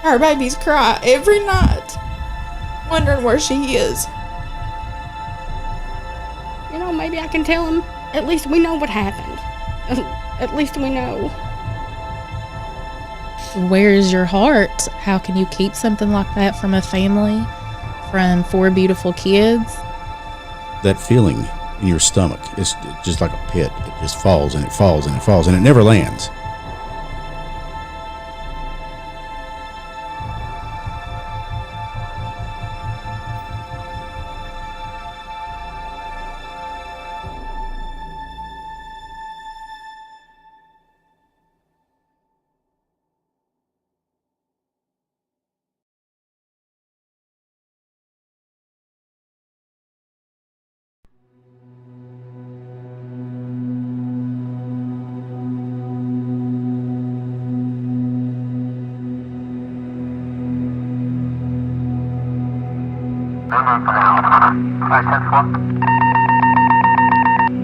Our babies cry every night, wondering where she is. Maybe I can tell him. At least we know what happened. At least we know. Where is your heart? How can you keep something like that from a family, from 4 beautiful kids? That feeling in your stomach is just like a pit. It just falls and it falls and it falls and it never lands.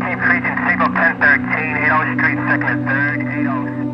Cape Region, signal 1013, 80 Street, 2nd and 3rd, 80.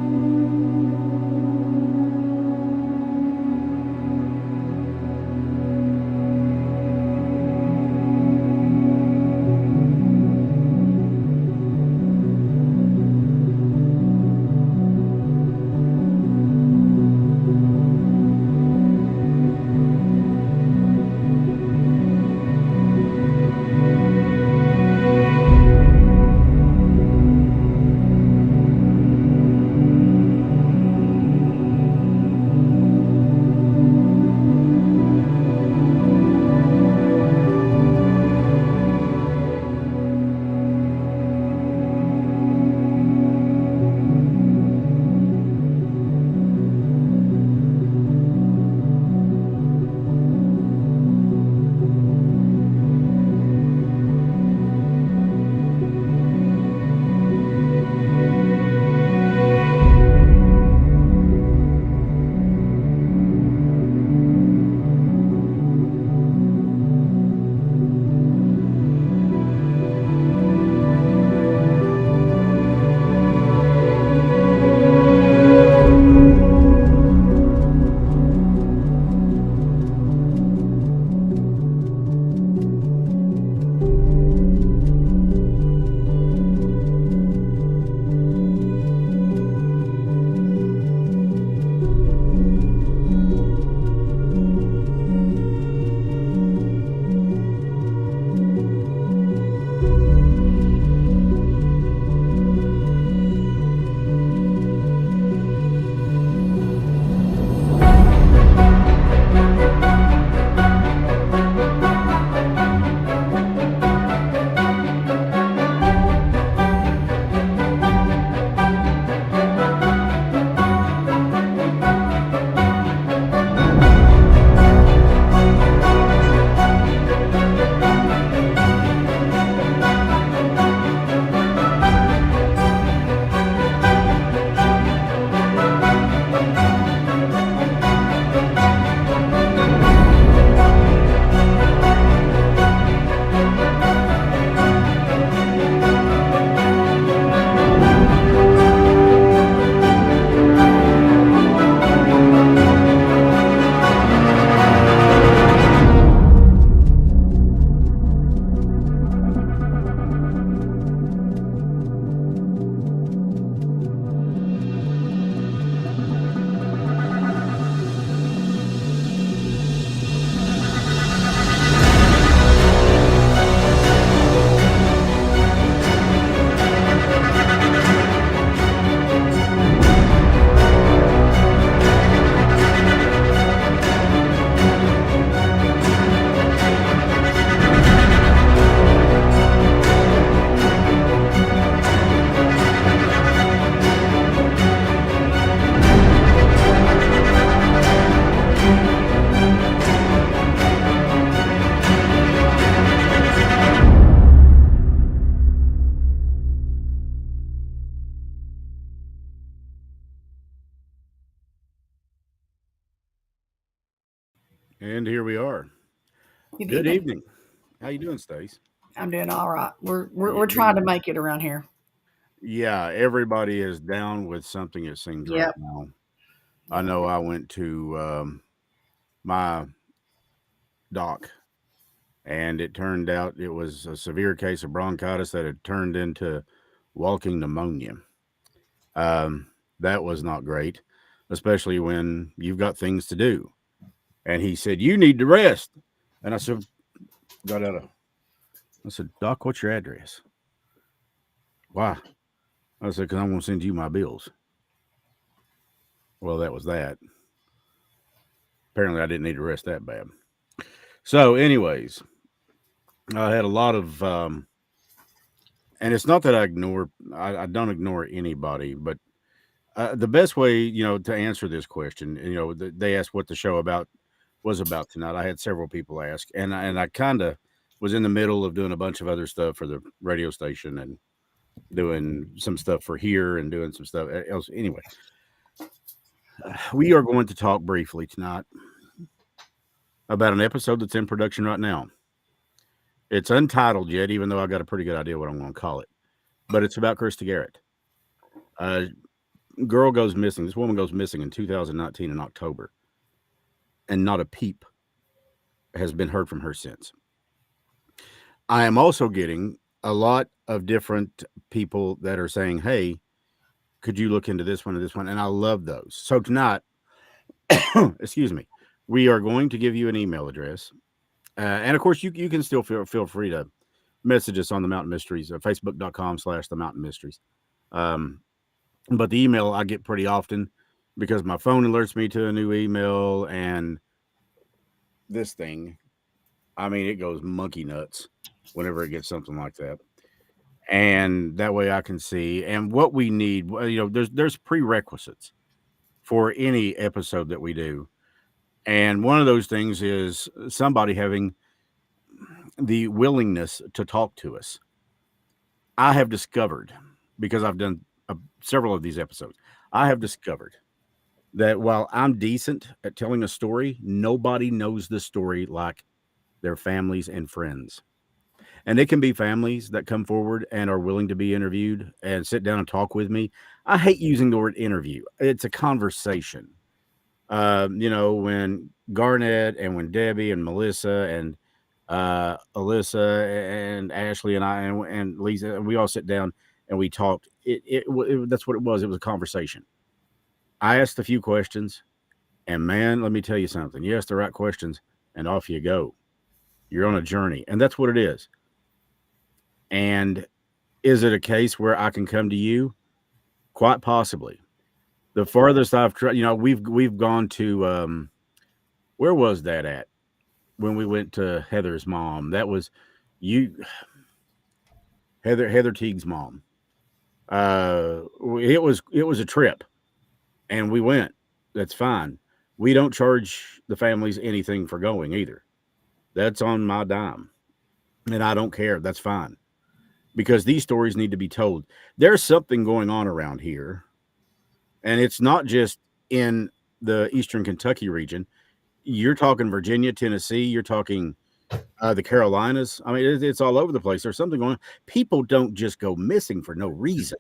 And here we are. Good evening. How you doing, Stace? I'm doing all right. We're trying to make it around here. Yeah, everybody is down with something, it seems, right Yep. now. I know I went to my doc, and it turned out it was a severe case of bronchitis that had turned into walking pneumonia. Um, that was not great, especially when you've got things to do. And he said, "You need to rest." And I said, got out of, I said, "Doc, what's your address?" "Why?" I said, "Because I'm going to send you my bills." Well, that was that. Apparently, I didn't need to rest that bad. So, anyways, I had a lot of, and it's not that I don't ignore anybody, but the best way, to answer this question, they asked what the show was about tonight. I had several people ask, and I kind of was in the middle of doing a bunch of other stuff for the radio station and doing some stuff for here and doing some stuff else. Anyway, we are going to talk briefly tonight about an episode that's in production right now. It's untitled yet, even though I got a pretty good idea what I'm going to call it. But it's about Krista Garrett. Girl goes missing. This woman goes missing in 2019 in October, and not a peep has been heard from her since. I am also getting a lot of different people that are saying, "Hey, could you look into this one or this one?" And I love those. So tonight, excuse me, we are going to give you an email address. And of course, you can still feel free to message us on the Mountain Mysteries, facebook.com/the Mountain Mysteries. But the email I get pretty often because my phone alerts me to a new email, and this thing, I mean, it goes monkey nuts whenever it gets something like that. And that way I can see. And what we need, there's prerequisites for any episode that we do. And one of those things is somebody having the willingness to talk to us. I have discovered, because I've done several of these episodes, I have discovered that while I'm decent at telling a story, nobody knows the story like their families and friends. And it can be families that come forward and are willing to be interviewed and sit down and talk with me. I hate using the word interview. It's a conversation. When Garnett and when Debbie and Melissa and Alyssa and Ashley and I and Lisa, we all sit down and we talked. That's what it was. It was a conversation. I asked a few questions, and man, let me tell you something. You ask the right questions, and off you go. You're on a journey, and that's what it is. And is it a case where I can come to you? Quite possibly. The farthest I've tried, we've gone to where was that at? When we went to Heather's mom. That was you, Heather Teague's mom. It was a trip, and we went. That's fine. We don't charge the families anything for going either. That's on my dime, and I don't care. That's fine, because these stories need to be told. There's something going on around here, and it's not just in the Eastern Kentucky region. You're talking Virginia, Tennessee. You're talking the Carolinas. I mean, it's all over the place. There's something going on. People don't just go missing for no reason.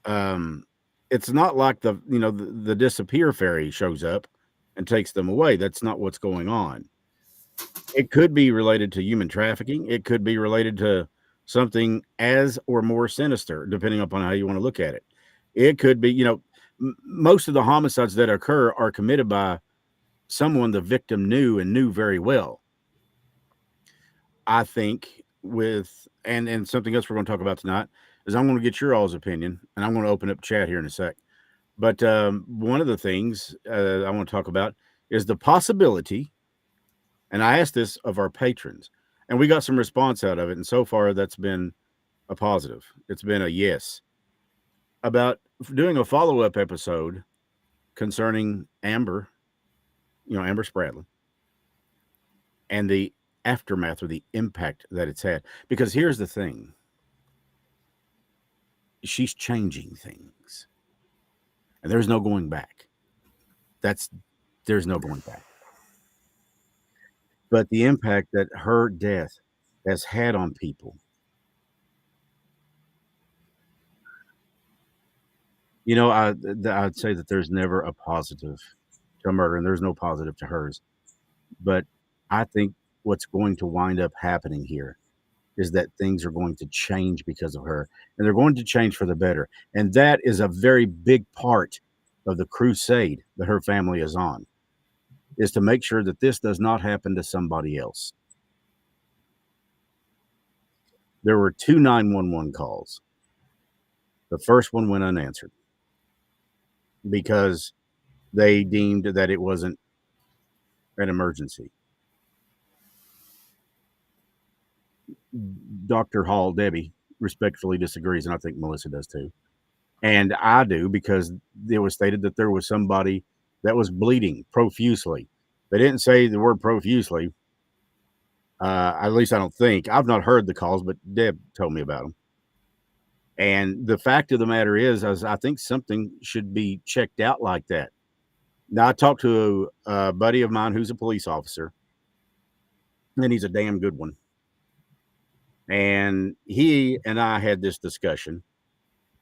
It's not like the disappear fairy shows up and takes them away. That's not what's going on. It could be related to human trafficking. It could be related to something as or more sinister, depending upon how you want to look at it. It could be, most of the homicides that occur are committed by someone the victim knew and knew very well. I think and something else we're going to talk about tonight is I'm going to get your all's opinion, and I'm going to open up chat here in a sec. But one of the things I want to talk about is the possibility, and I asked this of our patrons, and we got some response out of it, and so far that's been a positive. It's been a yes. About doing a follow-up episode concerning Amber Spradlin, and the aftermath or the impact that it's had. Because here's the thing. She's changing things. And there's no going back. There's no going back. But the impact that her death has had on people. You know, I'd say that there's never a positive to a murder, and there's no positive to hers. But I think what's going to wind up happening here is that things are going to change because of her, and they're going to change for the better. And that is a very big part of the crusade that her family is on, is to make sure that this does not happen to somebody else. There were 2 911 calls. The first one went unanswered because they deemed that it wasn't an emergency. Dr. Hall, Debbie, respectfully disagrees, and I think Melissa does too. And I do, because it was stated that there was somebody that was bleeding profusely. They didn't say the word profusely. At least I don't think. I've not heard the calls, but Deb told me about them. And the fact of the matter is I think something should be checked out like that. Now, I talked to a buddy of mine who's a police officer, and he's a damn good one. And he and I had this discussion.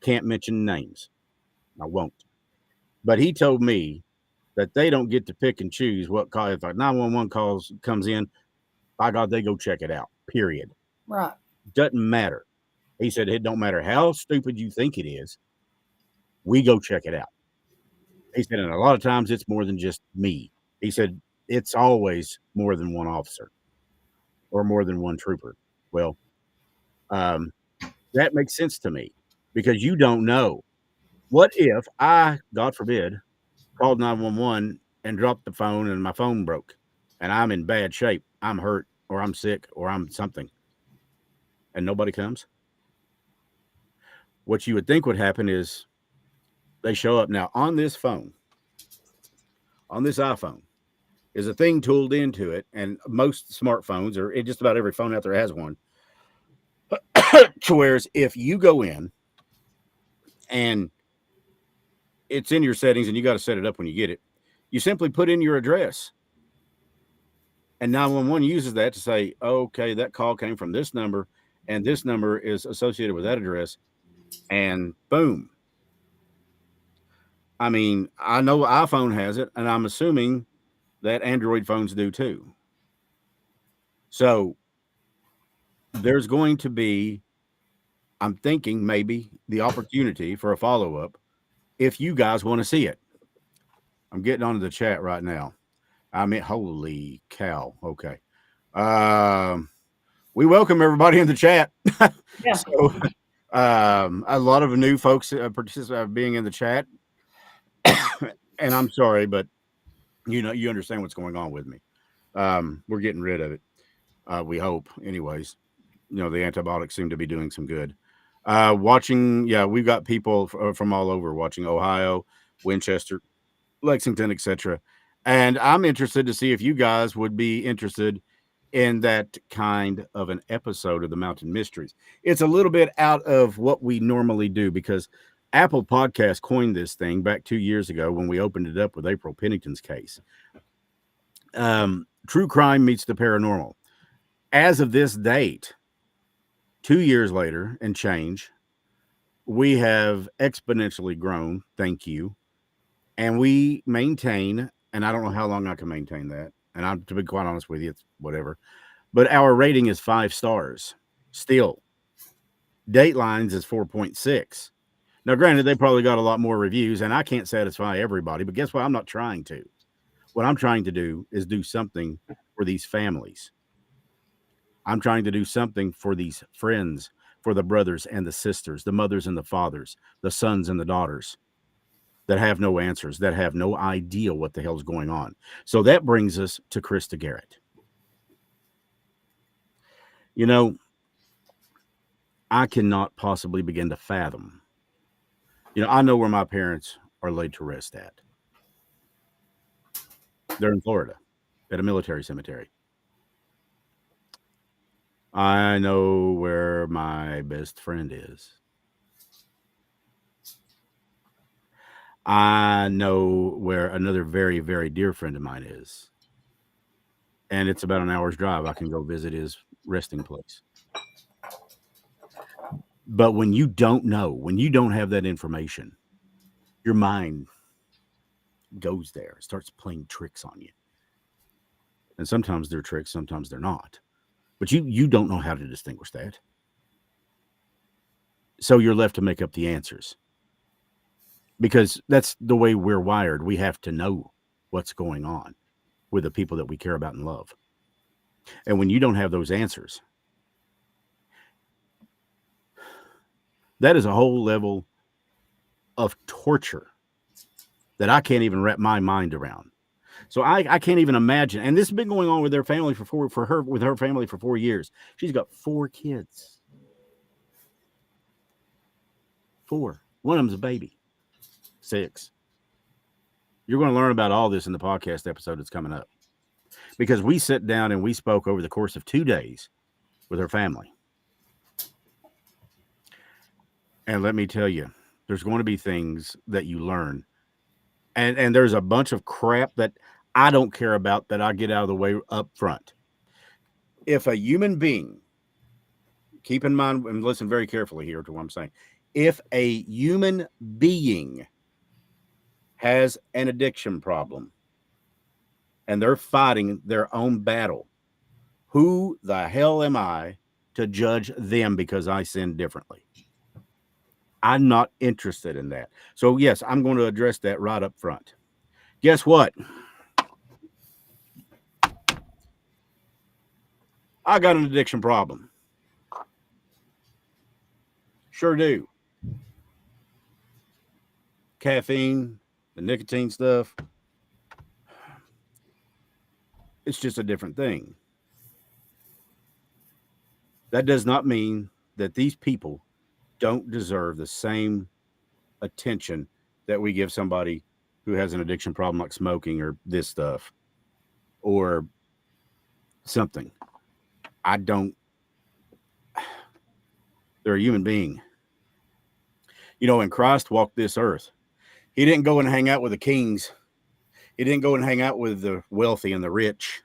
Can't mention names. I won't. But he told me that they don't get to pick and choose what call. If a 911 calls comes in, by God, they go check it out, period. Right. Doesn't matter. He said, it don't matter how stupid you think it is, we go check it out. He said, and a lot of times it's more than just me. He said, it's always more than one officer or more than one trooper. Well, that makes sense to me, because you don't know. What if I, God forbid, called 911 and dropped the phone and my phone broke and I'm in bad shape, I'm hurt, or I'm sick, or I'm something, and nobody comes? What you would think would happen is they show up. Now, on this phone, on this iPhone, is a thing tooled into it, and most smartphones, or just about every phone out there has one, to whereas if you go in and it's in your settings, and you got to set it up when you get it, you simply put in your address, and 911 uses that to say, okay, that call came from this number, and this number is associated with that address, and boom. I mean, I know iPhone has it, and I'm assuming that Android phones do too. So there's going to be, I'm thinking, maybe the opportunity for a follow-up if you guys want to see it. I'm getting onto the chat right now. I mean, holy cow. Okay. We welcome everybody in the chat. Yeah. So, a lot of new folks being in the chat. And I'm sorry, but you know, you understand what's going on with me. We're getting rid of it. We hope, anyways. You know, the antibiotics seem to be doing some good. Watching, yeah, we've got people from all over watching: Ohio, Winchester, Lexington, etc. And I'm interested to see if you guys would be interested in that kind of an episode of the Mountain Mysteries. It's a little bit out of what we normally do, because Apple Podcast coined this thing back 2 years ago when we opened it up with April Pennington's case. True crime meets the paranormal. As of this date, 2 years later and change, we have exponentially grown. Thank you. And we maintain, and I don't know how long I can maintain that. And I'm, to be quite honest with you, it's whatever. But our rating is 5 stars still. Datelines is 4.6. Now, granted, they probably got a lot more reviews, and I can't satisfy everybody, but guess what? I'm not trying to. What I'm trying to do is do something for these families. I'm trying to do something for these friends, for the brothers and the sisters, the mothers and the fathers, the sons and the daughters that have no answers, that have no idea what the hell's going on. So that brings us to Krista Garrett. You know, I cannot possibly begin to fathom. You know, I know where my parents are laid to rest at. They're in Florida at a military cemetery. I know where my best friend is. I know where another very, very dear friend of mine is. And it's about an hour's drive. I can go visit his resting place. But when you don't know, when you don't have that information, your mind goes there, starts playing tricks on you. And sometimes they're tricks, sometimes they're not. But you don't know how to distinguish that. So you're left to make up the answers. Because that's the way we're wired. We have to know what's going on with the people that we care about and love. And when you don't have those answers, that is a whole level of torture that I can't even wrap my mind around. So I can't even imagine. And this has been going on with their family with her family for 4 years. She's got 4 kids. 4. One of them's a baby. 6. You're going to learn about all this in the podcast episode that's coming up. Because we sat down and we spoke over the course of 2 days with her family. And let me tell you, there's going to be things that you learn. And there's a bunch of crap that I don't care about that I get out of the way up front. If a human being, keep in mind and listen very carefully here to what I'm saying. If a human being has an addiction problem and they're fighting their own battle, who the hell am I to judge them because I sin differently? I'm not interested in that. So, yes, I'm going to address that right up front. Guess what? I got an addiction problem. Sure do. Caffeine, the nicotine stuff, it's just a different thing. That does not mean that these people don't deserve the same attention that we give somebody who has an addiction problem like smoking or this stuff or something. I don't. They're a human being. You know, when Christ walked this earth, he didn't go and hang out with the kings. He didn't go and hang out with the wealthy and the rich.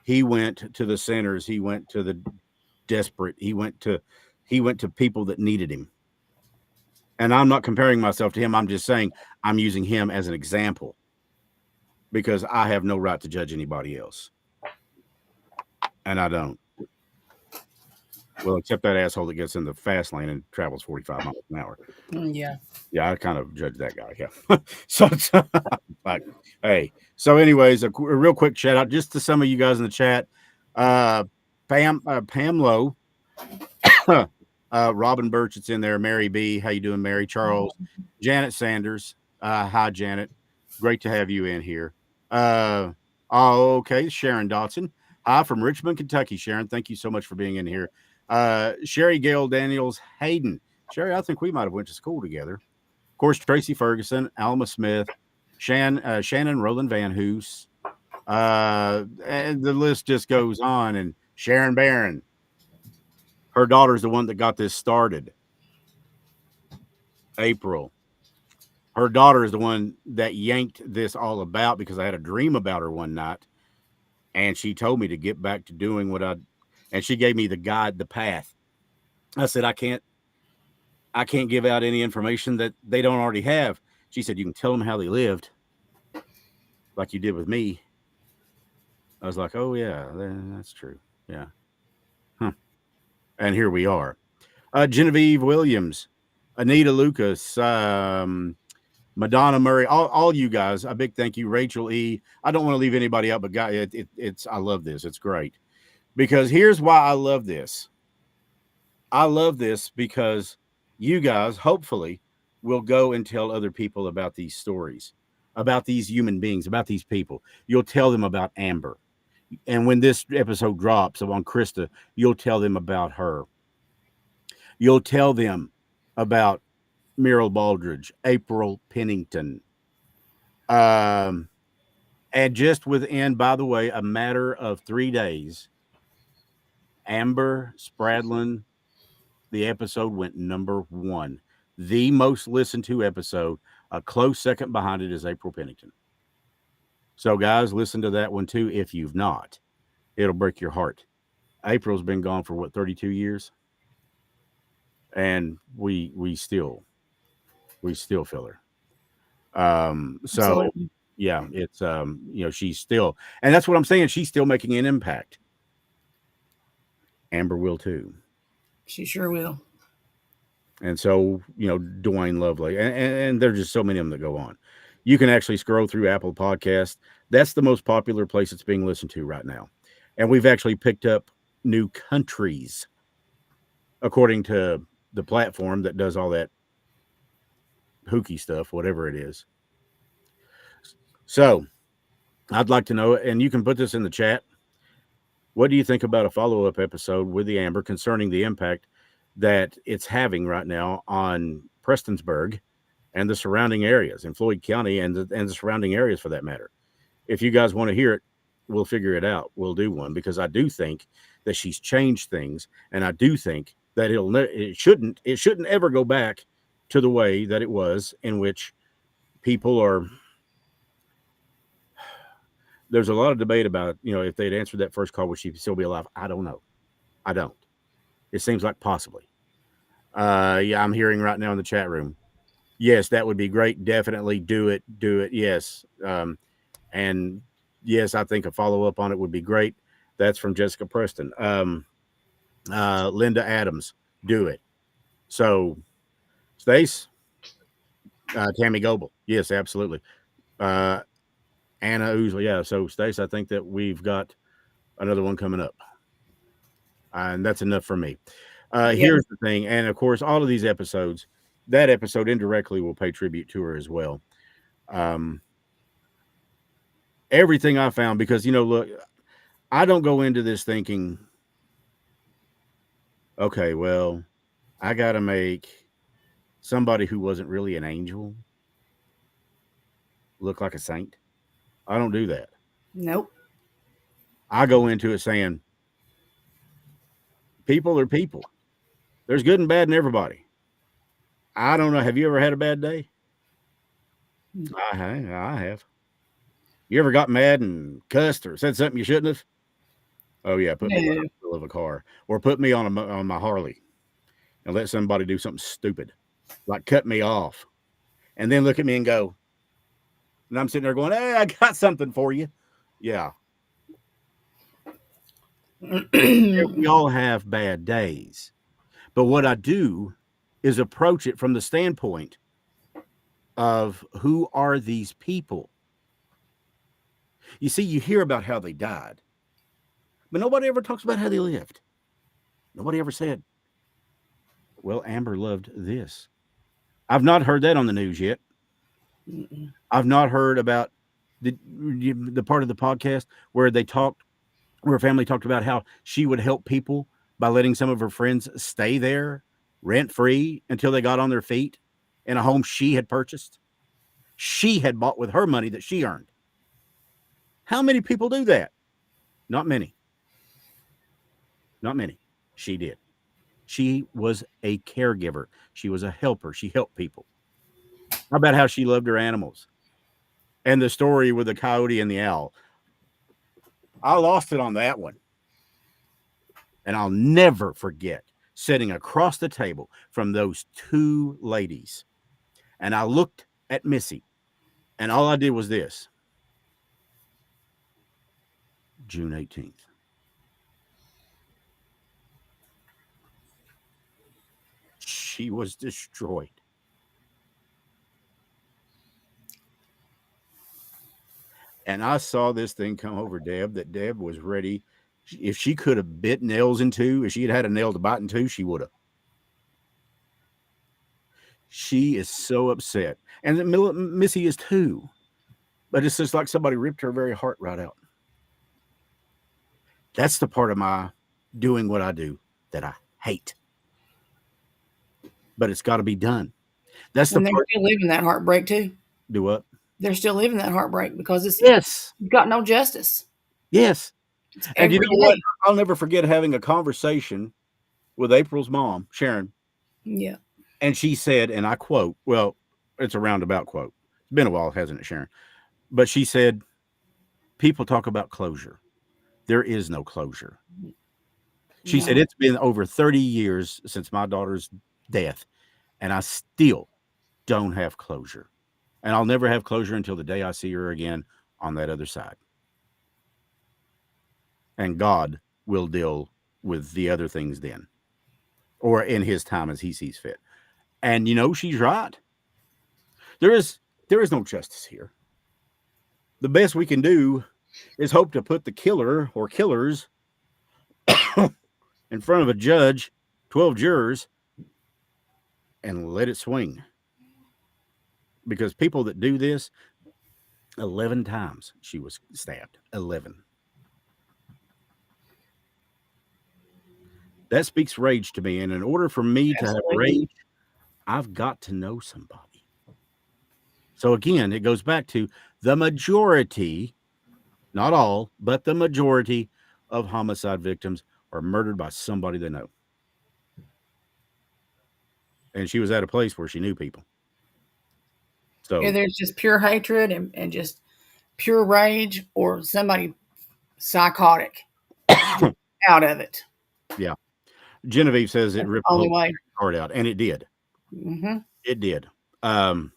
He went to the sinners. He went to the desperate. He went to people that needed him. And I'm not comparing myself to him. I'm just saying I'm using him as an example because I have no right to judge anybody else. And I don't. Well, except that asshole that gets in the fast lane and travels 45 miles an hour. Yeah. Yeah, I kind of judge that guy. Yeah. So, like, hey. So, anyways, a real quick shout out just to some of you guys in the chat. Pam Lowe, Robin Birch, it's in there. Mary B, how you doing, Mary? Charles, Janet Sanders. Hi, Janet. Great to have you in here. Okay, Sharon Dotson. Hi from Richmond, Kentucky. Sharon, thank you so much for being in here. Sherry Gail Daniels Hayden. Sherry, I think we might have went to school together. Of course, Tracy Ferguson, Alma Smith, Shannon Roland Van Hoos. And the list just goes on. And Sharon Barron. Her daughter's the one that got this started. April. Her daughter is the one that yanked this all about because I had a dream about her one night. And she told me to get back to doing and she gave me the guide, the path. I said, I can't give out any information that they don't already have. She said, you can tell them how they lived like you did with me. I was like, oh yeah, that's true. Yeah. Huh. And here we are. Genevieve Williams, Anita Lucas, Madonna Murray, all you guys, a big thank you. Rachel E. I don't want to leave anybody out, but guys, I love this. It's great. Because here's why I love this. I love this because you guys, hopefully, will go and tell other people about these stories, about these human beings, about these people. You'll tell them about Amber. And when this episode drops on Krista, you'll tell them about her. You'll tell them about Muriel Baldridge, April Pennington. And just within, by the way, a matter of 3 days, Amber Spradlin, the episode went #1. The most listened to episode. A close second behind it is April Pennington. So, guys, listen to that one too if you've not. It'll break your heart. April's been gone for 32 years? And we still feel her. So Absolutely. yeah, it's she's still, and that's what I'm saying. She's still making an impact. Amber will too. She sure will. And so, Dwayne Lovely, and there's just so many of them that go on. You can actually scroll through Apple Podcast. That's the most popular place it's being listened to right now. And we've actually picked up new countries according to the platform that does all that hooky stuff, whatever it is. So I'd like to know, and you can put this in the chat. What do you think about a follow-up episode with the Amber concerning the impact that it's having right now on Prestonsburg and the surrounding areas in Floyd County and the surrounding areas for that matter? If you guys want to hear it, we'll figure it out. We'll do one because I do think that she's changed things, and I do think that it shouldn't ever go back to the way that it was, in which people are. There's a lot of debate about, if they'd answered that first call, would she still be alive? I don't know. I don't. It seems like possibly. Yeah, I'm hearing right now in the chat room. Yes, that would be great. Definitely do it. Do it. Yes. And yes, I think a follow-up on it would be great. That's from Jessica Preston. Linda Adams, do it. So, Stace, Tammy Goebel. Yes, absolutely. Anna Oozley. Yeah. So, Stace, I think that we've got another one coming up. And that's enough for me. Here's the thing. And of course, all of these episodes, that episode indirectly will pay tribute to her as well. Everything I found, because, look, I don't go into this thinking, okay, well, I got to make somebody who wasn't really an angel look like a saint. I don't do that. Nope. I go into it saying, people are people. There's good and bad in everybody. I don't know. Have you ever had a bad day? I have. You ever got mad and cussed or said something you shouldn't have? Oh yeah, put me in the middle of a car, or put me on my Harley and let somebody do something stupid, like cut me off, and then look at me and go, and I'm sitting there going, "Hey, I got something for you." Yeah. We all have bad days, but what I do is approach it from the standpoint of, who are these people? You see, you hear about how they died, but nobody ever talks about how they lived. Nobody ever said, well, Amber loved this. I've not heard that on the news yet. I've not heard about the part of the podcast where her family talked about how she would help people by letting some of her friends stay there rent-free until they got on their feet in a home she had purchased. She had bought with her money that she earned. How many people do that? Not many. Not many. She did. She was a caregiver. She was a helper. She helped people. How about how she loved her animals? And the story with the coyote and the owl. I lost it on that one. And I'll never forget sitting across the table from those two ladies. And I looked at Missy, and all I did was this. June 18th. She was destroyed. And I saw this thing come over Deb, that Deb was ready. If she could have bit nails in two, if she had a nail to bite into, she would have. She is so upset. And Missy is too. But it's just like somebody ripped her very heart right out. That's the part of my doing what I do that I hate. But it's got to be done. That's the And they're part. still living that heartbreak too. Do what? They're still living that heartbreak because it's Yes. got no justice. Yes. It's And you every know what? day. I'll never forget having a conversation with April's mom, Sharon. Yeah. And she said, and I quote, well, it's a roundabout quote. It's been a while, hasn't it, Sharon? But she said, people talk about closure. There is no closure. She said, it's been over 30 years since my daughter's death, and I still don't have closure. And I'll never have closure until the day I see her again on that other side. And God will deal with the other things then, or in his time as he sees fit. And she's right. There is no justice here. The best we can do is hope to put the killer or killers in front of a judge, 12 jurors, and let it swing. Because people that do this, 11 times she was stabbed. 11. That speaks rage to me. And in order for me to have rage, I've got to know somebody. So again, it goes back to the majority, not all, but the majority of homicide victims are murdered by somebody they know. And she was at a place where she knew people. So there's just pure hatred and just pure rage, or somebody psychotic out of it. Yeah. Genevieve says it ripped the heart out, and it did. Mm-hmm. It did. I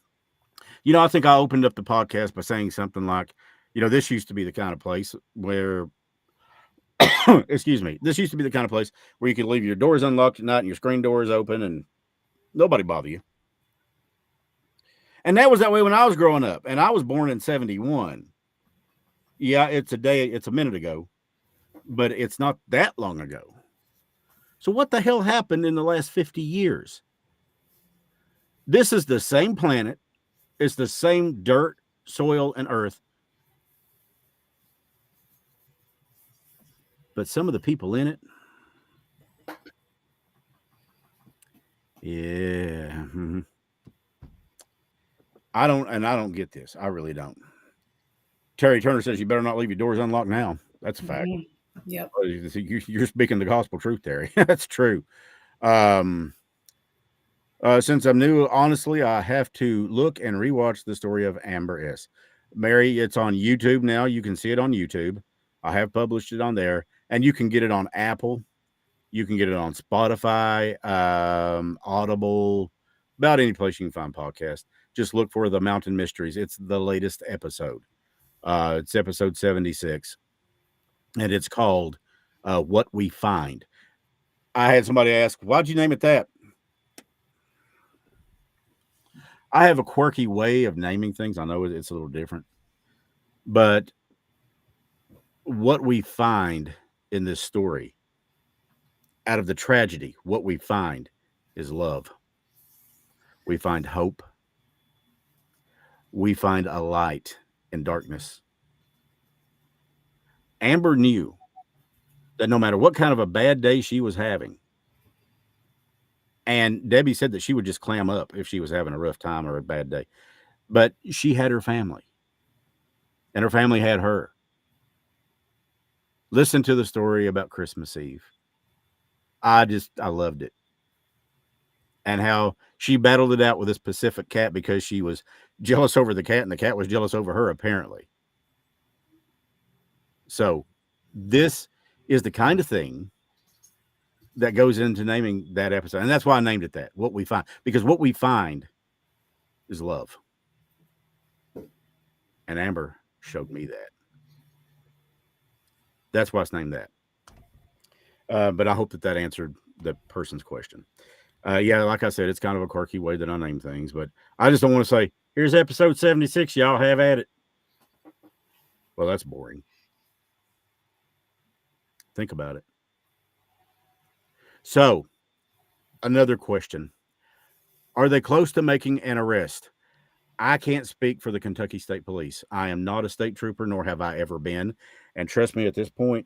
think I opened up the podcast by saying something like, this used to be the kind of place where, excuse me, this used to be the kind of place where you could leave your doors unlocked at night and your screen doors open and nobody bother you. And that was that way when I was growing up, and I was born in 71. Yeah, it's a minute ago, but it's not that long ago. So what the hell happened in the last 50 years? This is the same planet. It's the same dirt, soil, and earth. But some of the people in it, yeah. Mm-hmm. I don't get this. I really don't. Terry Turner says you better not leave your doors unlocked now. That's a fact. Mm-hmm. Yep. You're speaking the gospel truth, Terry. That's true. Since I'm new, honestly, I have to look and rewatch the story of Amber S. Mary, it's on YouTube now. You can see it on YouTube. I have published it on there, and you can get it on Apple. You can get it on Spotify, Audible, about any place you can find podcasts. Just look for The Mountain Mysteries. It's the latest episode. It's episode 76, and it's called What We Find. I had somebody ask, why'd you name it that? I have a quirky way of naming things. I know it's a little different, but what we find in this story, out of the tragedy, what we find is love. We find hope. We find a light in darkness. Amber knew that no matter what kind of a bad day she was having, and Debbie said that she would just clam up if she was having a rough time or a bad day, but she had her family, and her family had her. Listen to the story about Christmas Eve. I loved it. And how she battled it out with this Pacific cat because she was jealous over the cat and the cat was jealous over her, apparently. So this is the kind of thing that goes into naming that episode. And that's why I named it that, What We Find. Because what we find is love. And Amber showed me that. That's why it's named that. But I hope that answered the person's question. Yeah, like I said, it's kind of a quirky way that I name things, but I just don't want to say, here's episode 76, y'all have at it. Well, that's boring. Think about it. So, another question. Are they close to making an arrest? I can't speak for the Kentucky State Police. I am not a state trooper, nor have I ever been. And trust me, at this point,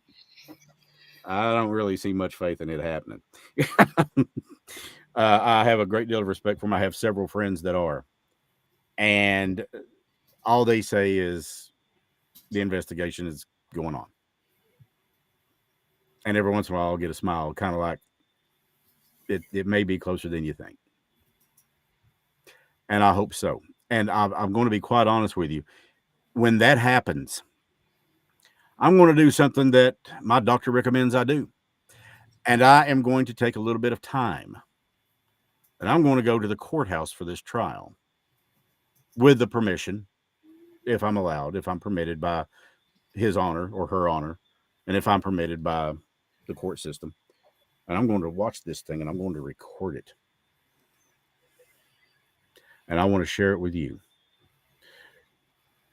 I don't really see much faith in it happening. I have a great deal of respect for them. I have several friends that are. And all they say is the investigation is going on. And every once in a while, I'll get a smile, kind of like it may be closer than you think. And I hope so. And I'm going to be quite honest with you. When that happens, I'm going to do something that my doctor recommends I do. And I am going to take a little bit of time. And I'm going to go to the courthouse for this trial. with the permission, if I'm allowed, if I'm permitted by his honor or her honor, and if I'm permitted by the court system. And I'm going to watch this thing and I'm going to record it. And I want to share it with you.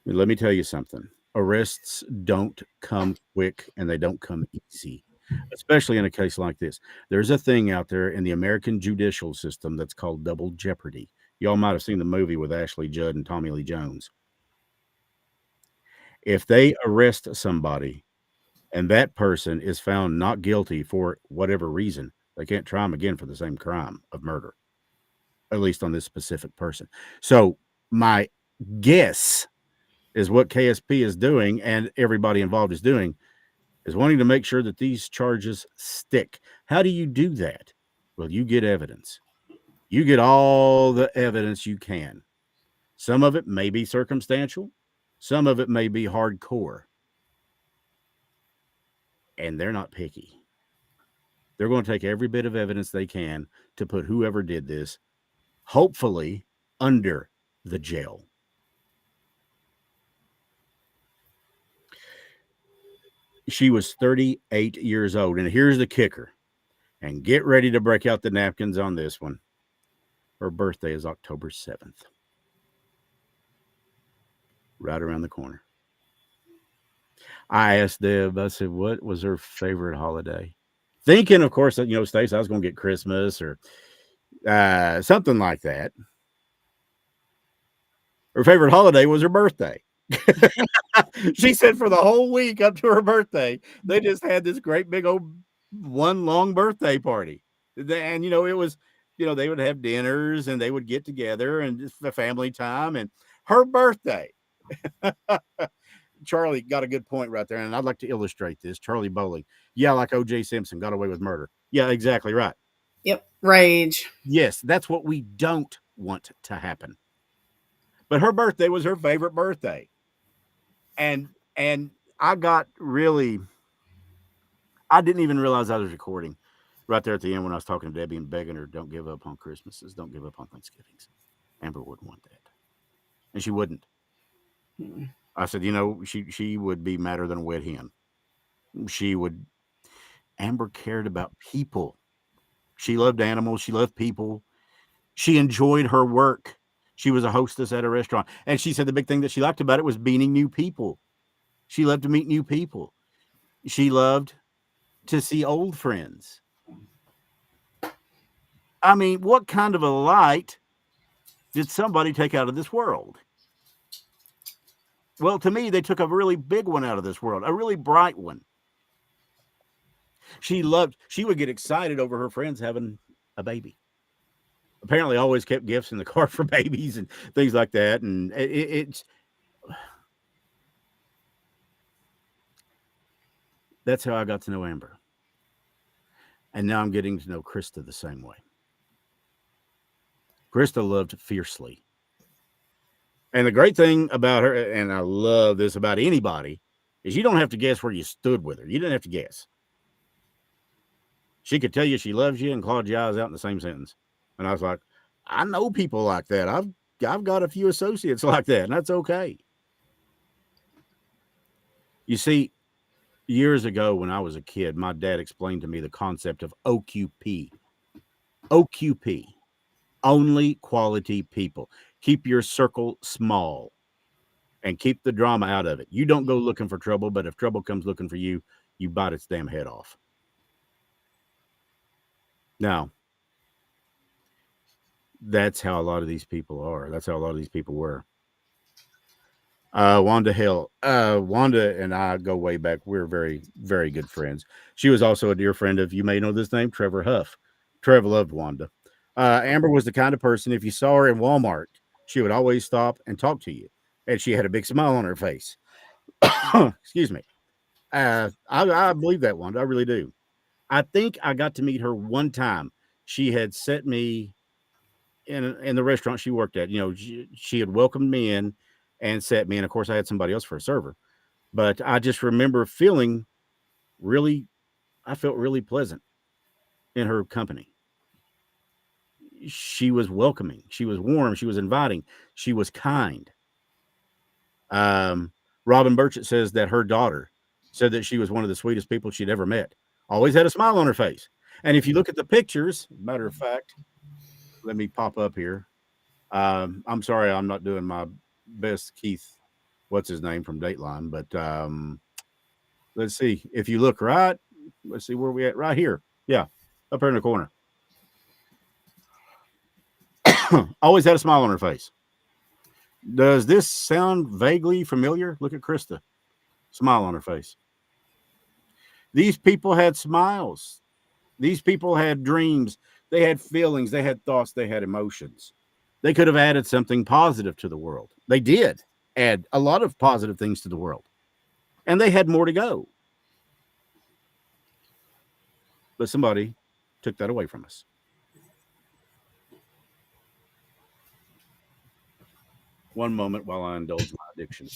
Let me tell you something. Arrests don't come quick and they don't come easy, especially in a case like this. There's a thing out there in the American judicial system that's called double jeopardy. Y'all might have seen the movie with Ashley Judd and Tommy Lee Jones. If they arrest somebody and that person is found not guilty for whatever reason, they can't try them again for the same crime of murder, at least on this specific person. So my guess is what KSP is doing and everybody involved is doing is wanting to make sure that these charges stick. How do you do that? Well, you get evidence. You get all the evidence you can. Some of it may be circumstantial. Some of it may be hardcore. And they're not picky. They're going to take every bit of evidence they can to put whoever did this, hopefully, under the jail. She was 38 years old. And here's the kicker. And get ready to break out the napkins on this one. Her birthday is October 7th. Right around the corner. I asked Deb, I said, what was her favorite holiday? Thinking, of course, that, Stacey, I was going to get Christmas or something like that. Her favorite holiday was her birthday. She said for the whole week up to her birthday, they just had this great big old one long birthday party. And, it was, they would have dinners and they would get together and just the family time and her birthday. Charlie got a good point right there. And I'd like to illustrate this. Charlie Bowling. Yeah, like O.J. Simpson got away with murder. Yeah, exactly right. Yep. Rage. Yes, that's what we don't want to happen. But her birthday was her favorite birthday. And I got really, I didn't even realize I was recording right there at the end when I was talking to Debbie and begging her, don't give up on Christmases. Don't give up on Thanksgivings. Amber wouldn't want that. And she wouldn't. I said, she would be madder than a wet hen. Amber cared about people. She loved animals. She loved people. She enjoyed her work. She was a hostess at a restaurant. And she said the big thing that she liked about it was meeting new people. She loved to meet new people. She loved to see old friends. I mean, what kind of a light did somebody take out of this world? Well, to me, they took a really big one out of this world, a really bright one. She would get excited over her friends having a baby. Apparently always kept gifts in the car for babies and things like that. And that's how I got to know Amber. And now I'm getting to know Krista the same way. Krista loved fiercely. And the great thing about her, and I love this about anybody, is you don't have to guess where you stood with her. You didn't have to guess. She could tell you she loves you and clawed your eyes out in the same sentence. And I was like, I know people like that. I've got a few associates like that, and that's okay. You see, years ago when I was a kid, my dad explained to me the concept of OQP. OQP, only quality people. Keep your circle small and keep the drama out of it. You don't go looking for trouble, but if trouble comes looking for you, you bite its damn head off. Now, that's how a lot of these people are. That's how a lot of these people were. Wanda Hill. Wanda and I go way back. We're very, very good friends. She was also a dear friend of, you may know this name, Trevor Huff. Trevor loved Wanda. Amber was the kind of person, if you saw her in Walmart, she would always stop and talk to you. And she had a big smile on her face. Excuse me. I believe that, Wanda. I really do. I think I got to meet her one time. She had set me in the restaurant she worked at. She had welcomed me in and set me. And of course, I had somebody else for a server. But I just remember I felt really pleasant in her company. she was welcoming. She was warm. She was inviting. She was kind. Robin Burchett says that her daughter said that she was one of the sweetest people she'd ever met. Always had a smile on her face. And if you look at the pictures, matter of fact, let me pop up here. I'm sorry, I'm not doing my best Keith, what's his name from Dateline, but let's see. If you look right, let's see where we at right here. Yeah, up here in the corner. Always had a smile on her face. Does this sound vaguely familiar? Look at Krista. Smile on her face. These people had smiles. These people had dreams. They had feelings. They had thoughts. They had emotions. They could have added something positive to the world. They did add a lot of positive things to the world. And they had more to go. But somebody took that away from us. One moment while I indulge my addiction.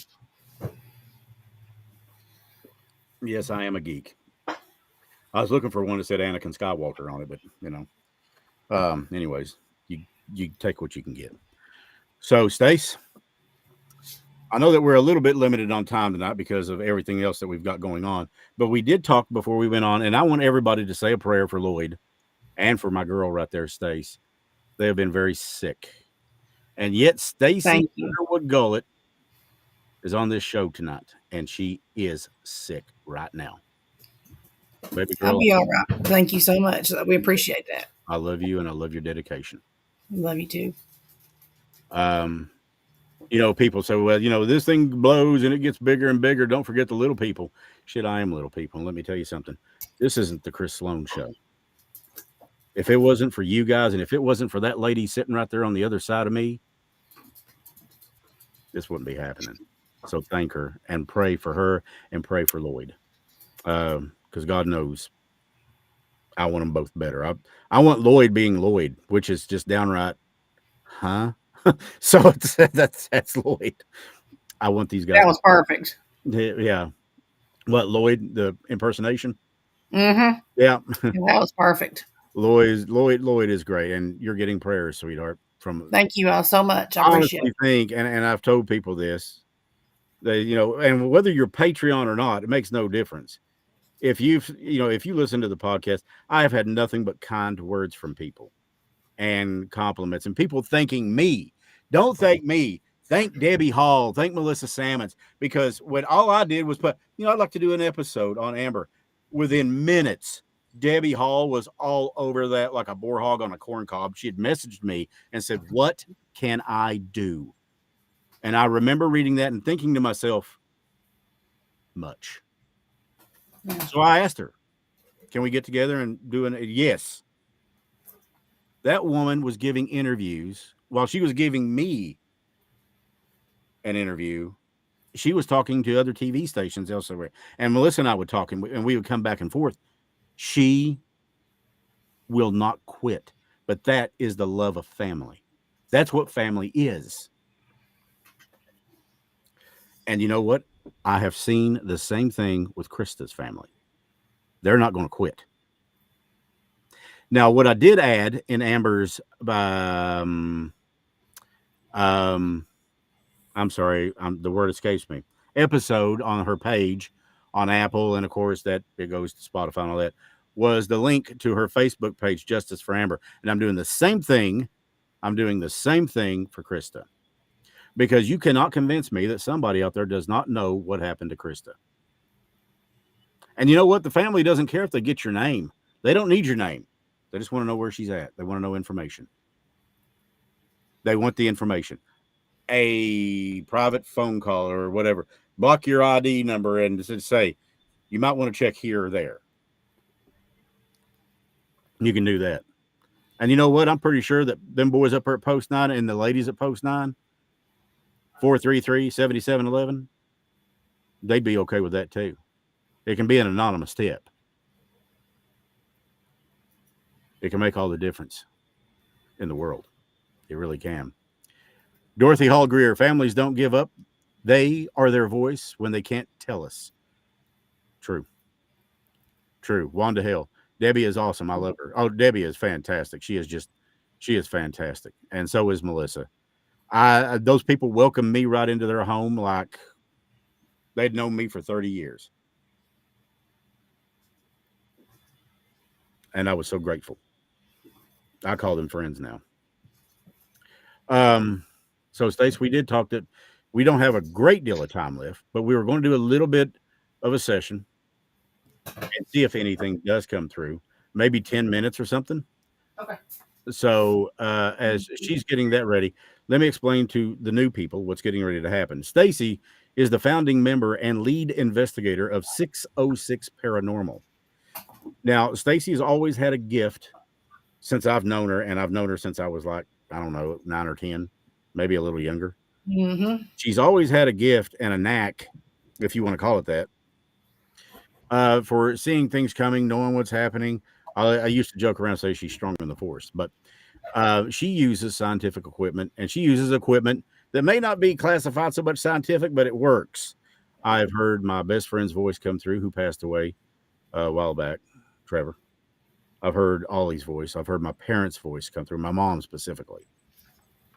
Yes, I am a geek. I was looking for one that said Anakin Skywalker on it, but anyways, you take what you can get. So, Stace, I know that we're a little bit limited on time tonight because of everything else that we've got going on, but we did talk before we went on, and I want everybody to say a prayer for Lloyd and for my girl right there, Stace. They have been very sick. And yet Stacy Underwood Gullett is on this show tonight, and she is sick right now. Baby girl, I'll be all right. Thank you so much. We appreciate that. I love you, and I love your dedication. Love you too. People say, well, this thing blows and it gets bigger and bigger. Don't forget the little people. Shit, I am little people. And let me tell you something. This isn't the Chris Sloan show. If it wasn't for you guys, and if it wasn't for that lady sitting right there on the other side of me, this wouldn't be happening. So thank her and pray for her and pray for Lloyd. Because God knows I want them both better. I want Lloyd being Lloyd, which is just downright, huh? So that's Lloyd. I want these guys. That was perfect. Yeah. What, Lloyd, the impersonation? Mm-hmm. Yeah. That was perfect. Lloyd is great, and you're getting prayers, sweetheart. Thank you all so much. I appreciate it. Think, and I've told people this, and whether you're Patreon or not, it makes no difference. If you listen to the podcast, I have had nothing but kind words from people and compliments and people thanking me. Don't thank me. Thank Debbie Hall. Thank Melissa Sammons, because when all I did was put, I'd like to do an episode on Amber. Within minutes, Debbie Hall was all over that like a boar hog on a corn cob. She had messaged me and said, "What can I do?" And I remember reading that and thinking to myself, much. Yeah. So I asked her, "Can we get together and do an?" Yes. That woman was giving interviews while she was giving me an interview. She was talking to other TV stations elsewhere, and Melissa and I would talk, and we would come back and forth. She will not quit, but that is the love of family. That's what family is. And you know what? I have seen the same thing with Krista's family. They're not going to quit. Now, what I did add in Amber's, I'm sorry, the word escapes me, episode on her page on Apple, and of course that it goes to Spotify and all that, was the link to her Facebook page, Justice for Amber. And I'm doing the same thing. I'm doing the same thing for Krista, because you cannot convince me that somebody out there does not know what happened to Krista. And you know what? The family doesn't care if they get your name. They don't need your name. They just want to know where she's at. They want to know information. They want the information. A private phone call or whatever. Block your ID number and say, you might want to check here or there. You can do that. And you know what? I'm pretty sure that them boys up there at Post 9 and the ladies at Post 9, 433-7711, they'd be okay with that too. It can be an anonymous tip. It can make all the difference in the world. It really can. Dorothy Hall Greer, families don't give up. They are their voice when they can't tell us. True. Wanda Hill. Debbie is awesome. I love her. Oh, Debbie is fantastic. She is just She is fantastic, and so is Melissa. Those people welcomed me right into their home like they'd known me for 30 years, and I was so grateful. I call them friends now. So Stace, we did talk that we don't have a great deal of time left, but we were going to do a little bit of a session and see if anything does come through, maybe 10 minutes or something. Okay. So as she's getting that ready, let me explain to the new people what's getting ready to happen. Stacy is the founding member and lead investigator of 606 Paranormal. Now, Stacy has always had a gift since I've known her, and I've known her since I was like, I don't know, 9 or 10, maybe a little younger. Mm-hmm. She's always had a gift and a knack, if you want to call it that, for seeing things coming, knowing what's happening. I used to joke around and say she's stronger than the force, but she uses scientific equipment, and she uses equipment that may not be classified so much scientific, but it works. I've heard my best friend's voice come through, who passed away a while back, Trevor. I've heard Ollie's voice. I've heard my parents' voice come through, my mom specifically.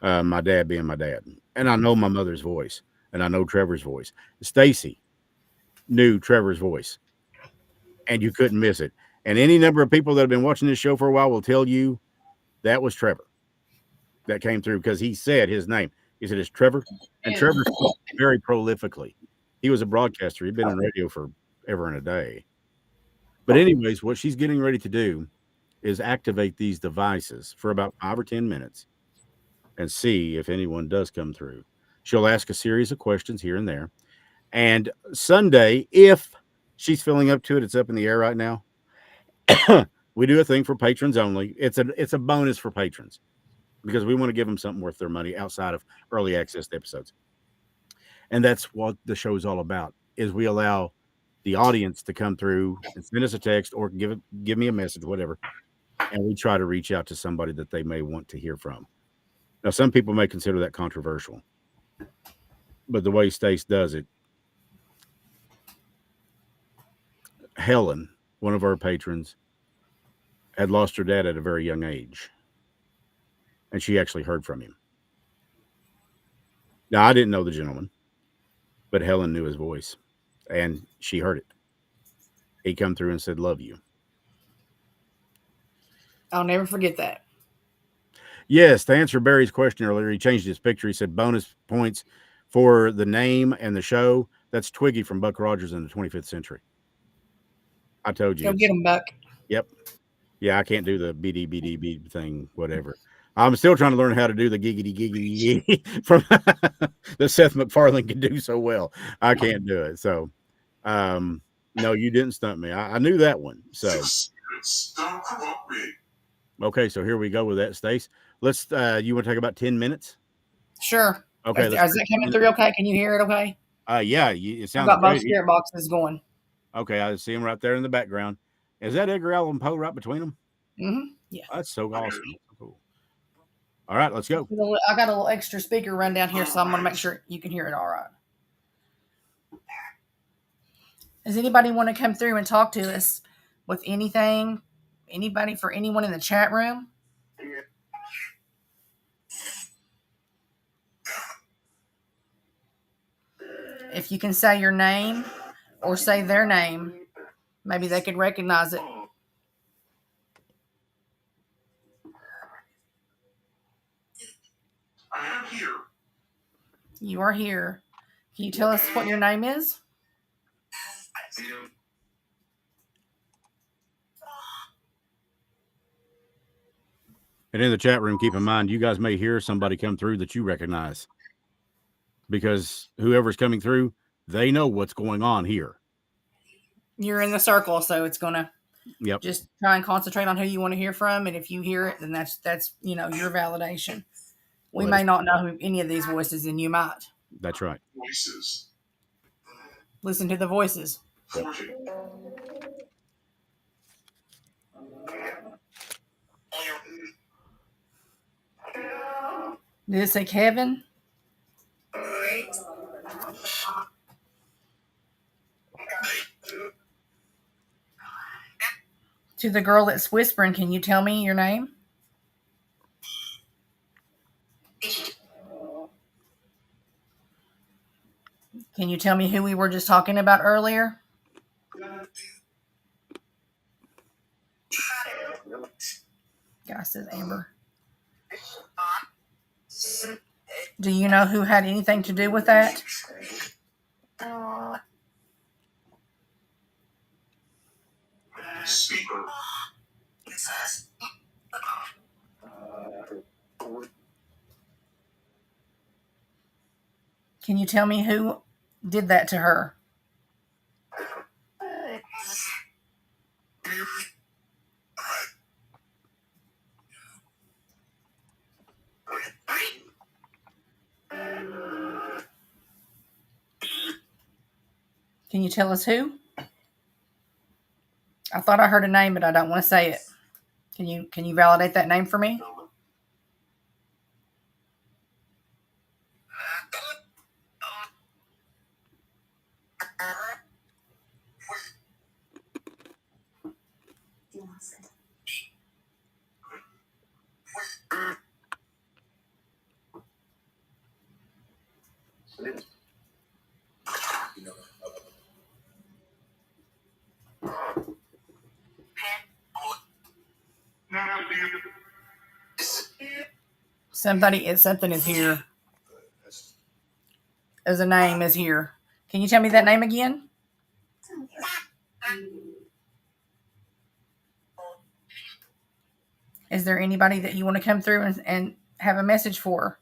My dad being my dad. And I know my mother's voice, and I know Trevor's voice. Stacy knew Trevor's voice, and you couldn't miss it. And any number of people that have been watching this show for a while will tell you that was Trevor that came through, because he said his name. He said, it's Trevor. And Trevor spoke very prolifically. He was a broadcaster. He'd been on radio for ever and a day. But anyways, what she's getting ready to do is activate these devices for about 5 or 10 minutes and see if anyone does come through. She'll ask a series of questions here and there. And Sunday, if she's filling up to it, it's up in the air right now. We do a thing for patrons only. It's a bonus for patrons because we want to give them something worth their money outside of early access episodes. And that's what the show is all about, is we allow the audience to come through and send us a text or give me a message, whatever. And we try to reach out to somebody that they may want to hear from. Now, some people may consider that controversial, but the way Stace does it, Helen, one of our patrons, had lost her dad at a very young age, and she actually heard from him. Now, I didn't know the gentleman, but Helen knew his voice, and she heard it. He come through and said, love you. I'll never forget that. Yes, to answer Barry's question earlier, he changed his picture. He said bonus points for the name and the show. That's Twiggy from Buck Rogers in the 25th Century. I told you. Go get him, Buck. Yep. Yeah, I can't do the BD thing, whatever. I'm still trying to learn how to do the giggity from that Seth MacFarlane can do so well. I can't do it. So, no, you didn't stump me. I knew that one. So, okay, so here we go with that, Stace. Let's. You want to take about 10 minutes? Sure. Okay. Is it coming through okay? Can you hear it okay? Yeah, it sounds. I've got both spirit boxes going. Okay, I see him right there in the background. Is that Edgar Allan Poe right between them? Mm-hmm. Yeah. That's so awesome. That's cool. All right, let's go. I got a little extra speaker run down here, so I'm going to make sure you can hear it all right. Does anybody want to come through and talk to us with anything? Anybody, for anyone in the chat room? If you can say your name or say their name, maybe they could recognize it. I am here. You are here. Can you tell us what your name is? And in the chat room, keep in mind, you guys may hear somebody come through that you recognize, because whoever's coming through, they know what's going on here. You're in the circle, so it's going to Yep. just try and concentrate on who you want to hear from. And if you hear it, then that's your validation. We may not know who any of these voices, and you might. That's right. Voices. Listen to the voices. Yep. Did it say Kevin? To the girl that's whispering, can you tell me your name? Can you tell me who we were just talking about earlier? Guy says Amber. Do you know who had anything to do with that? Can you tell me who did that to her? Can you tell us who? I thought I heard a name, but I don't want to say it. Can you validate that name for me? Something is here. As a name is here. Can you tell me that name again? Is there anybody that you want to come through and have a message for?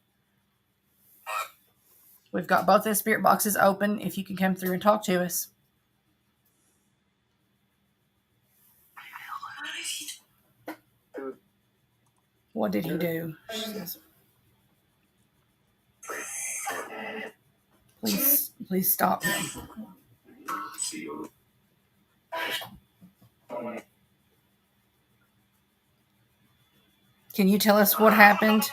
We've got both the spirit boxes open. If you can come through and talk to us. What did he do? She says, please stop him. Can you tell us what happened?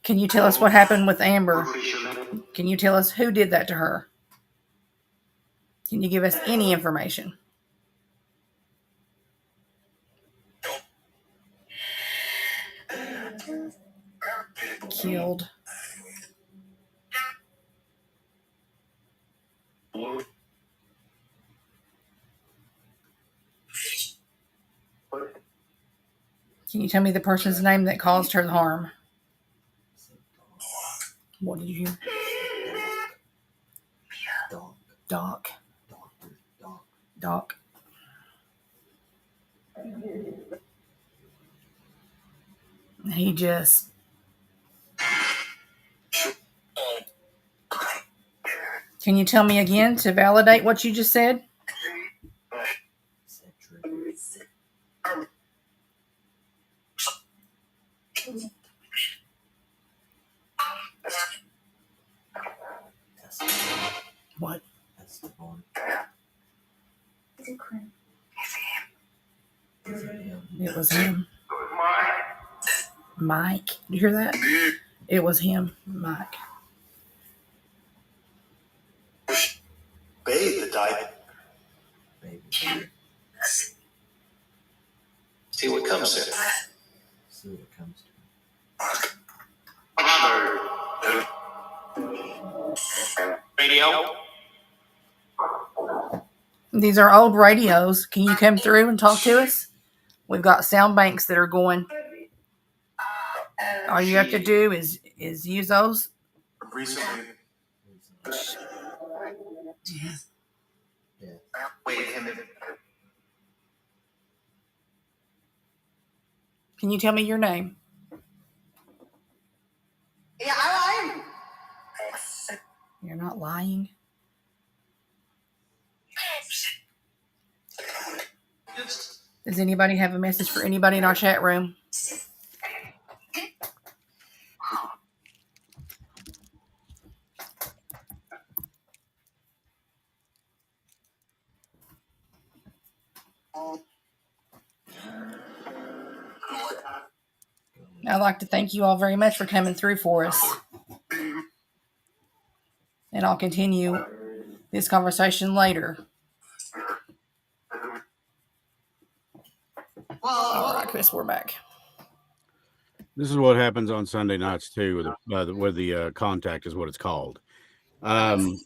Can you tell us what happened with Amber? Can you tell us who did that to her? Can you give us any information? Killed. Can you tell me the person's name that caused her harm? What did you hear? Doc. He just... Can you tell me again to validate what you just said? What? It was him. Mike. Did you hear that? It was him, Mike. Bathe the diet. See what comes to it. Radio. These are old radios. Can you come through and talk to us? We've got sound banks that are going. All you have to do is use those. Recently. Can you tell me your name? Yeah, I am. You're not lying. Does anybody have a message for anybody in our chat room? I'd like to thank you all very much for coming through for us. And I'll continue this conversation later. All right, Chris, we're back. This is what happens on Sunday nights too, with the contact is what it's called. And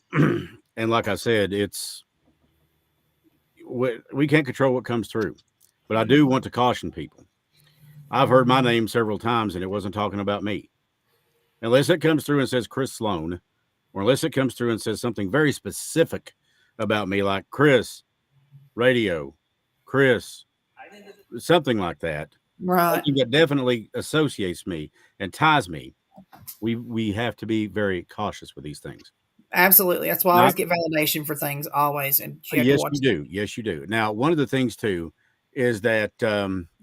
like I said, we can't control what comes through, but I do want to caution people. I've heard my name several times, and it wasn't talking about me. Unless it comes through and says Chris Sloan, or unless it comes through and says something very specific about me, like Chris Radio, Chris, something like that. Right. Something that definitely associates me and ties me. We have to be very cautious with these things. Absolutely. That's why I always get validation for things, always. And you have to Yes, watch you do. Yes, you do. Now, one of the things too is that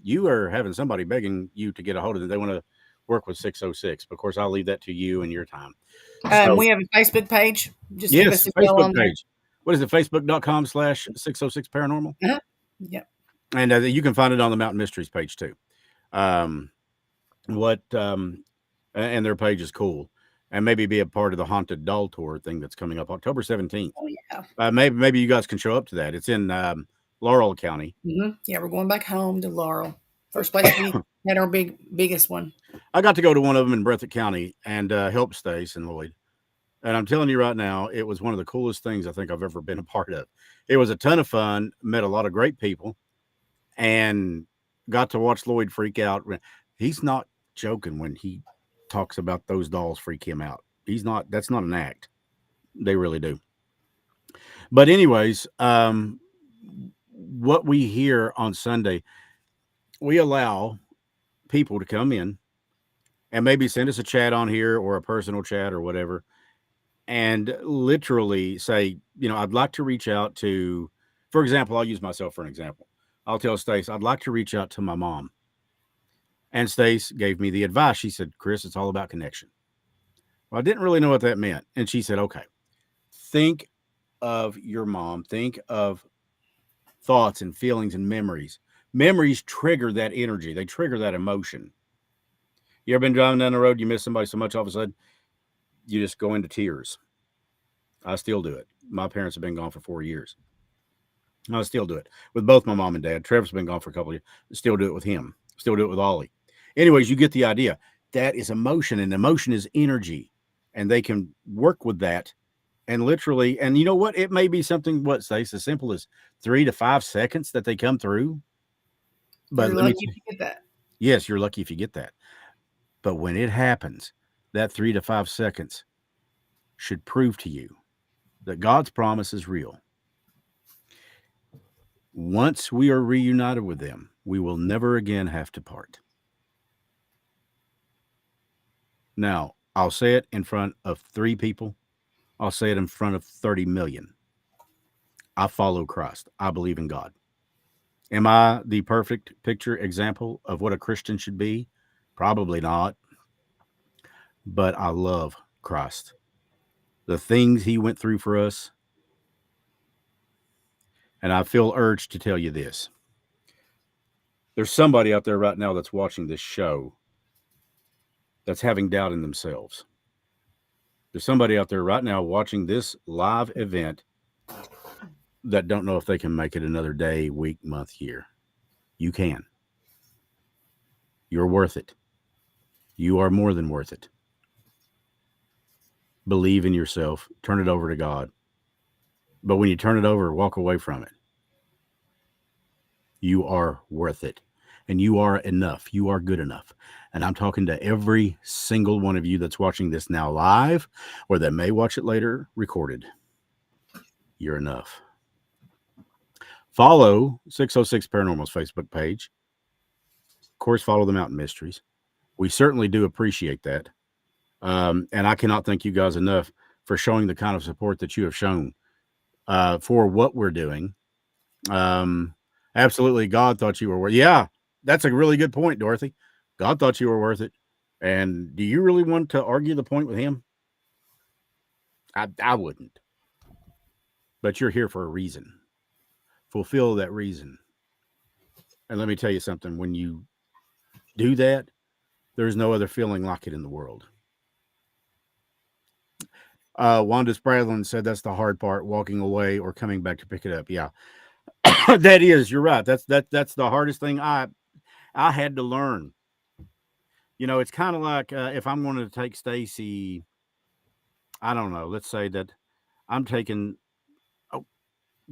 you are having somebody begging you to get a hold of them. They want to work with 606. Of course, I'll leave that to you and your time. So, we have a Facebook page. Just give yes, us a bell Facebook on there. page. What is it? Facebook.com/606 Paranormal. Yep. And you can find it on the Mountain Mysteries page too. And their page is cool. And maybe be a part of the Haunted Doll Tour thing that's coming up October 17th. Oh, yeah. Maybe you guys can show up to that. It's in Laurel County. Yeah, we're going back home to Laurel. First place we had our biggest one. I got to go to one of them in Breathitt County and help Stace and Lloyd. And I'm telling you right now, it was one of the coolest things I think I've ever been a part of. It was a ton of fun, met a lot of great people, and got to watch Lloyd freak out. He's not joking when he talks about those dolls freak him out. That's not an act. They really do. But anyways, what we hear on Sunday, we allow people to come in and maybe send us a chat on here or a personal chat or whatever, and literally say, I'd like to reach out to, for example, I'll use myself for an example. I'll tell Stace, I'd like to reach out to my mom. And Stace gave me the advice. She said, Chris, it's all about connection. Well, I didn't really know what that meant. And she said, okay, think of your mom. Think of thoughts and feelings and memories. Memories trigger that energy. They trigger that emotion. You ever been driving down the road, you miss somebody so much, all of a sudden, you just go into tears. I still do it. My parents have been gone for 4 years. I still do it with both my mom and dad. Trevor's been gone for a couple of years. Still do it with him. Still do it with Ollie. Anyways, you get the idea. That is emotion, and emotion is energy. And they can work with that. And literally, and you know what? It may be something, Stace, as simple as 3 to 5 seconds that they come through. But you're lucky if you get that. Yes, you're lucky if you get that. But when it happens, that 3 to 5 seconds should prove to you that God's promise is real. Once we are reunited with them, we will never again have to part. Now, I'll say it in front of 3 people. I'll say it in front of 30 million. I follow Christ. I believe in God. Am I the perfect picture example of what a Christian should be? Probably not. But I love Christ. The things he went through for us. And I feel urged to tell you this. There's somebody out there right now that's watching this show that's having doubt in themselves. There's somebody out there right now watching this live event that don't know if they can make it another day, week, month, year. You can. You're worth it. You are more than worth it. Believe in yourself. Turn it over to God. But when you turn it over, walk away from it. You are worth it. And you are enough. You are good enough. And I'm talking to every single one of you that's watching this now live or that may watch it later recorded. You're enough. Follow 606 Paranormal's Facebook page. Of course, follow the Mountain Mysteries. We certainly do appreciate that. And I cannot thank you guys enough for showing the kind of support that you have shown for what we're doing. Absolutely, God thought you were worth it. Yeah, that's a really good point, Dorothy. God thought you were worth it. And do you really want to argue the point with him? I wouldn't. But you're here for a reason. Fulfill that reason. And let me tell you something. When you do that, there's no other feeling like it in the world. Wanda Spradlin said that's the hard part, walking away or coming back to pick it up. Yeah, that is. You're right. That's the hardest thing. I had to learn. You know, it's kind of like if I'm going to take Stacy, I don't know. Let's say that I'm taking. Oh,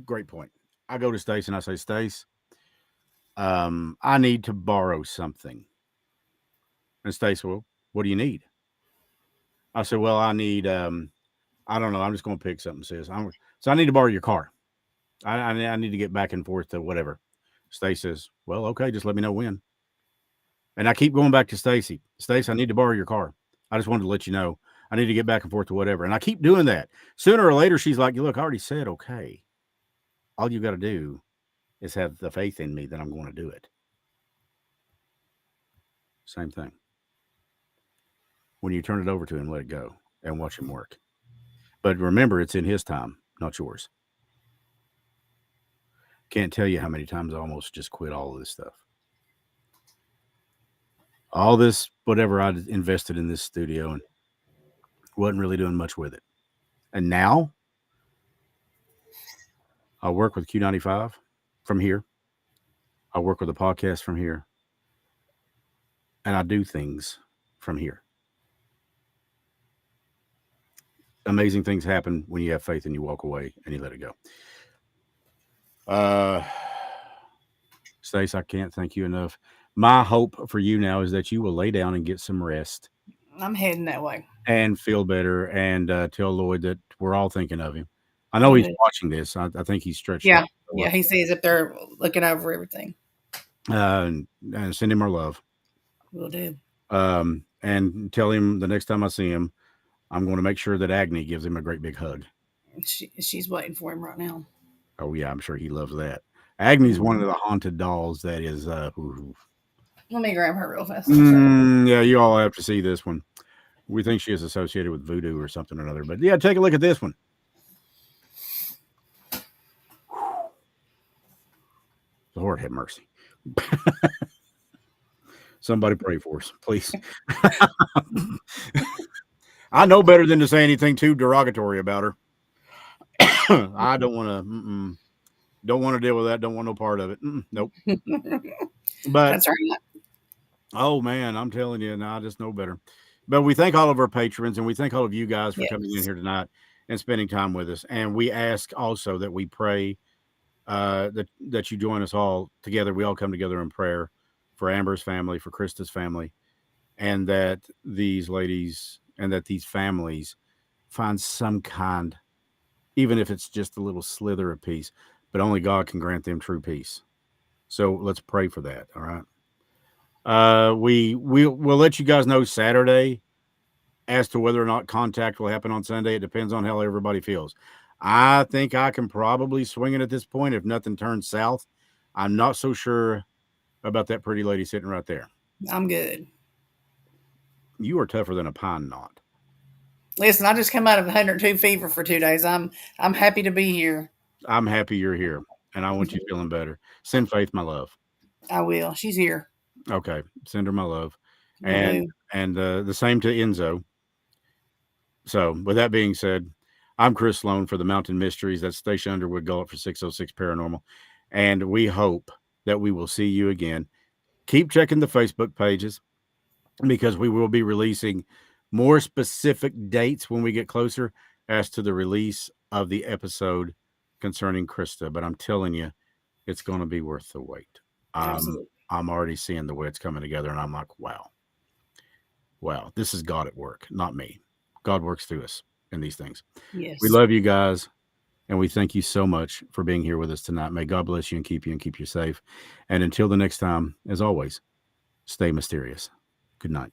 great point. I go to Stace and I say, Stace, I need to borrow something. And Stace, well, what do you need? I said, well, I need. I don't know. I'm just going to pick something. Sis, so I need to borrow your car. I need to get back and forth to whatever. Stace says, well, okay, just let me know when. And I keep going back to Stacy. Stacy, I need to borrow your car. I just wanted to let you know I need to get back and forth to whatever. And I keep doing that. Sooner or later, she's like, look, I already said okay. All you got to do is have the faith in me that I'm going to do it. Same thing. When you turn it over to him, let it go and watch him work. But remember, it's in his time, not yours. Can't tell you how many times I almost just quit all of this stuff. All this, whatever I invested in this studio, and wasn't really doing much with it. And now I work with Q95 from here. I work with a podcast from here. And I do things from here. Amazing things happen when you have faith and you walk away and you let it go. Stace, I can't thank you enough. My hope for you now is that you will lay down and get some rest. I'm heading that way. And feel better and tell Lloyd that we're all thinking of him. I know he's watching this. I think he's stretched out. Yeah, he sees up there looking over everything. And send him our love. Will do. And tell him the next time I see him, I'm going to make sure that Agni gives him a great big hug. She's waiting for him right now. Oh, yeah, I'm sure he loves that. Agni's one of the haunted dolls that is... Let me grab her real fast. Yeah, you all have to see this one. We think she is associated with voodoo or something or another. But, yeah, take a look at this one. The Lord have mercy. Somebody pray for us, please. I know better than to say anything too derogatory about her. I don't want to deal with that. Don't want no part of it. Nope. But that's right. Oh man, I'm telling you, now I just know better. But we thank all of our patrons and we thank all of you guys for coming in here tonight and spending time with us. And we ask also that we pray that you join us all together. We all come together in prayer for Amber's family, for Krista's family, and that these ladies and that these families find some kind, even if it's just a little slither of peace, but only God can grant them true peace. So let's pray for that. All right. We'll let you guys know Saturday as to whether or not contact will happen on Sunday. It depends on how everybody feels. I think I can probably swing it at this point if nothing turns south. I'm not so sure about that pretty lady sitting right there. I'm good. You are tougher than a pine knot. Listen, I just come out of 102 fever for 2 days. I'm happy to be here. I'm happy you're here, and I want you feeling better. Send Faith my love. I will. She's here. Okay, send her my love, and the same to Enzo. So, with that being said, I'm Chris Sloan for the Mountain Mysteries. That's Stacia Underwood Gullet for 606 Paranormal, and we hope that we will see you again. Keep checking the Facebook pages because we will be releasing more specific dates when we get closer as to the release of the episode concerning Krista. But I'm telling you, it's going to be worth the wait. I'm already seeing the way it's coming together, and I'm like, wow, this is God at work, not me. God works through us in these things. Yes. We love you guys, and we thank you so much for being here with us tonight. May God bless you and keep you safe. And until the next time, as always, stay mysterious. Good night.